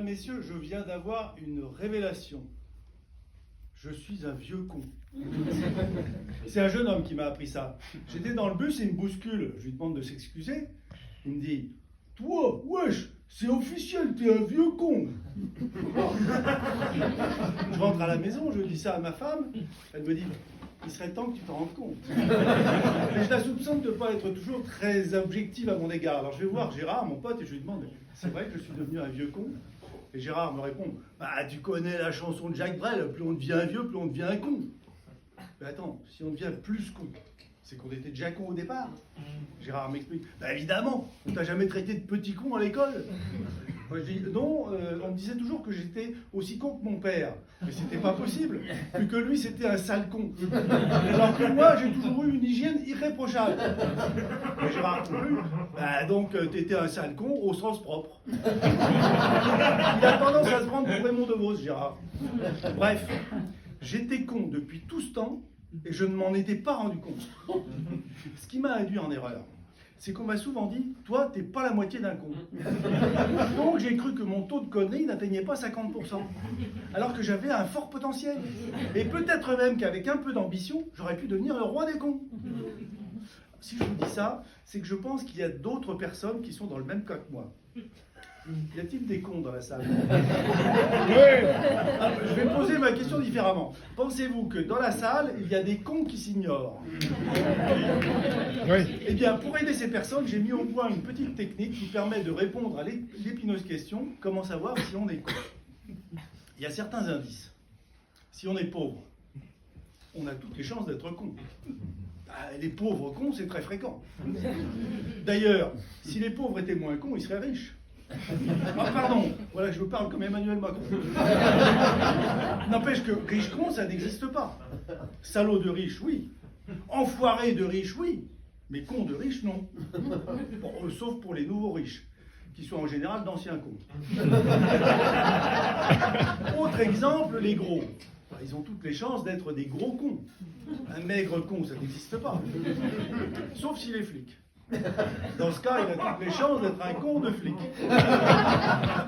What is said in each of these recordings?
Messieurs, je viens d'avoir une révélation. Je suis un vieux con. C'est un jeune homme qui m'a appris ça. J'étais dans le bus et il me bouscule. Je lui demande de s'excuser. Il me dit « Toi, wesh, c'est officiel, t'es un vieux con !» Je rentre à la maison, je dis ça à ma femme. Elle me dit « Il serait temps que tu t'en rendes compte. » Mais je la soupçonne de ne pas être toujours très objective à mon égard. Alors je vais voir Gérard, mon pote, et je lui demande « C'est vrai que je suis devenu un vieux con ?» Et Gérard me répond « Bah, tu connais la chanson de Jacques Brel, plus on devient vieux, plus on devient un con. » Mais attends, si on devient plus con, c'est qu'on était déjà con au départ. Gérard m'explique « Bah évidemment, on t'a jamais traité de petit con à l'école. » Moi je dis « Non, on me disait toujours que j'étais aussi con que mon père. » Mais c'était pas possible, vu que lui c'était un sale con. Alors que moi j'ai toujours eu une hygiène irréprochable. Et Gérard conclut « Bah donc t'étais un sale con au sens propre. » Il a tendance à se prendre pour Raymond DeVos, Gérard. Bref, j'étais con depuis tout ce temps et je ne m'en étais pas rendu compte. Ce qui m'a induit en erreur, c'est qu'on m'a souvent dit « Toi, t'es pas la moitié d'un con. » Donc j'ai cru que mon taux de connerie n'atteignait pas 50%, alors que j'avais un fort potentiel. Et peut-être même qu'avec un peu d'ambition, j'aurais pu devenir le roi des cons. Si je vous dis ça, c'est que je pense qu'il y a d'autres personnes qui sont dans le même cas que moi. Y a-t-il des cons dans la salle? Je vais poser ma question différemment. Pensez-vous que dans la salle, il y a des cons qui s'ignorent? Oui. Eh bien, pour aider ces personnes, j'ai mis au point une petite technique qui permet de répondre à l'épineuse question « Comment savoir si on est con ?» Il y a certains indices. Si on est pauvre, on a toutes les chances d'être con. Les pauvres cons, c'est très fréquent. D'ailleurs, si les pauvres étaient moins cons, ils seraient riches. Ah pardon, voilà, je vous parle comme Emmanuel Macron. N'empêche que riche con, ça n'existe pas. Salaud de riche, oui. Enfoiré de riche, oui. Mais con de riche, non. Bon, sauf pour les nouveaux riches, qui sont en général d'anciens cons. Autre exemple, les gros. Ils ont toutes les chances d'être des gros cons. Un maigre con, ça n'existe pas. Sauf s'il est flic. Dans ce cas, il a toutes les chances d'être un con de flic.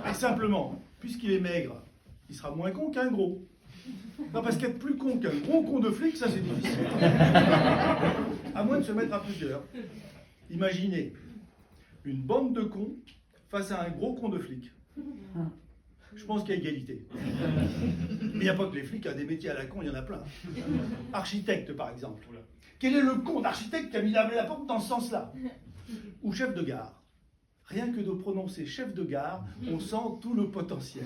Et simplement, puisqu'il est maigre, il sera moins con qu'un gros. Non, parce qu'être plus con qu'un gros con de flic, ça c'est difficile. À moins de se mettre à plusieurs. Imaginez une bande de cons face à un gros con de flic. Je pense qu'il y a égalité. Mais il n'y a pas que les flics, il y a des métiers à la con, il y en a plein. Architecte, par exemple. Quel est le con d'architecte qui a mis la porte dans ce sens-là? Ou chef de gare. Rien que de prononcer chef de gare, on sent tout le potentiel.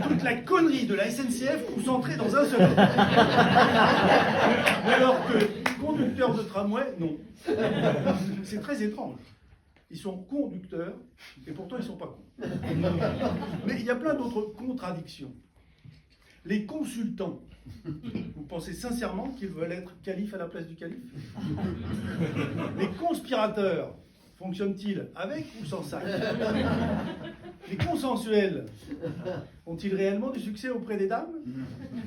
Toute la connerie de la SNCF concentrée dans un seul homme. Alors que conducteur de tramway, non. C'est très étrange. Ils sont conducteurs, et pourtant ils ne sont pas cons. Mais il y a plein d'autres contradictions. Les consultants, vous pensez sincèrement qu'ils veulent être calife à la place du calife? Les conspirateurs, fonctionnent-ils avec ou sans sac? Les consensuels, ont-ils réellement du succès auprès des dames?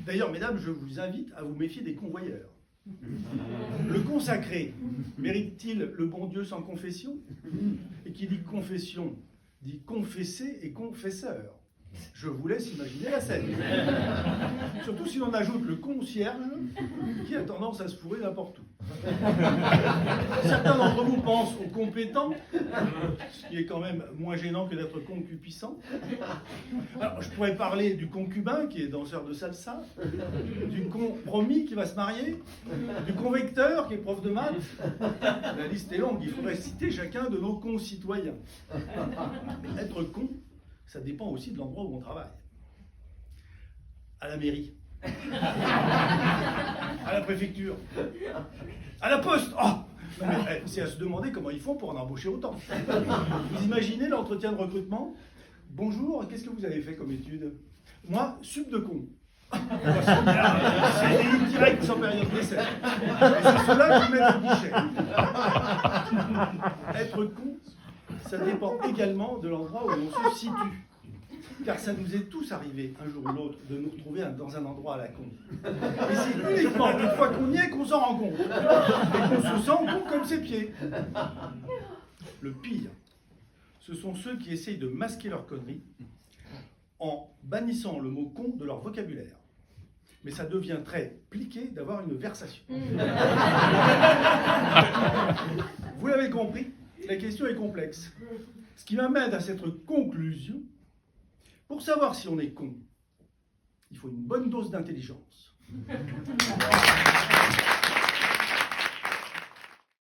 D'ailleurs, mesdames, je vous invite à vous méfier des convoyeurs. Le consacré mérite-t-il le bon Dieu sans confession? Et qui dit confession, dit confessé et confesseur. Je vous laisse imaginer la scène. Surtout si l'on ajoute le concierge qui a tendance à se fourrer n'importe où. Certains d'entre vous pensent aux compétents, ce qui est quand même moins gênant que d'être concupiscent. Alors, je pourrais parler du concubin qui est danseur de salsa, du compromis qui va se marier, du convecteur qui est prof de maths. La liste est longue, il faudrait citer chacun de nos concitoyens. Mais être con, ça dépend aussi de l'endroit où on travaille. À la mairie. À la préfecture. À la poste. Oh, c'est à se demander comment ils font pour en embaucher autant. Vous imaginez l'entretien de recrutement? Bonjour, qu'est-ce que vous avez fait comme étude? Moi, sup de con. C'est des direct sans période d'essai. Et c'est cela qui met le guichet. Être con, ça dépend également de l'endroit où on se situe. Car ça nous est tous arrivé, un jour ou l'autre, de nous retrouver dans un endroit à la con. Et c'est uniquement une fois qu'on y est qu'on s'en rend compte. Et qu'on se sent con comme ses pieds. Le pire, ce sont ceux qui essayent de masquer leur connerie bannissant le mot con de leur vocabulaire. Mais ça devient très pliqué d'avoir une versation. Vous l'avez compris, la question est complexe. Ce qui m'amène à cette conclusion, pour savoir si on est con, il faut une bonne dose d'intelligence.